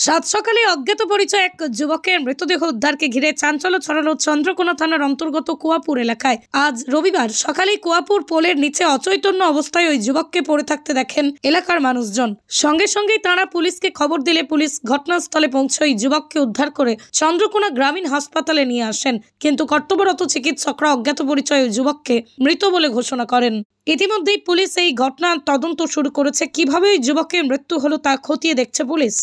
সাত সকালে অজ্ঞাত পরিচয় এক যুবকের মৃতদেহ উদ্ধারকে ঘিরে চাঞ্চল্য ছড়ালো চন্দ্রকোনা থানার অন্তর্গত কুয়াপুর এলাকায়। আজ রবিবার সকালে কুয়াপুর পোলের নিচে অচৈতন্য অবস্থায় ওই যুবককে পড়ে থাকতে দেখেন এলাকার মানুষজন। সঙ্গে সঙ্গেই তাঁরা পুলিশকে খবর দিলে পুলিশ ঘটনাস্থলে পৌঁছে ওই যুবককে উদ্ধার করে চন্দ্রকোনা গ্রামীণ হাসপাতালে নিয়ে আসেন, কিন্তু কর্তব্যরত চিকিৎসকরা অজ্ঞাত পরিচয় ওই যুবককে মৃত বলে ঘোষণা করেন। ইতিমধ্যেই পুলিশ এই ঘটনার তদন্ত শুরু করেছে। কিভাবে ওই যুবকের মৃত্যু হলো তা খতিয়ে দেখছে পুলিশ।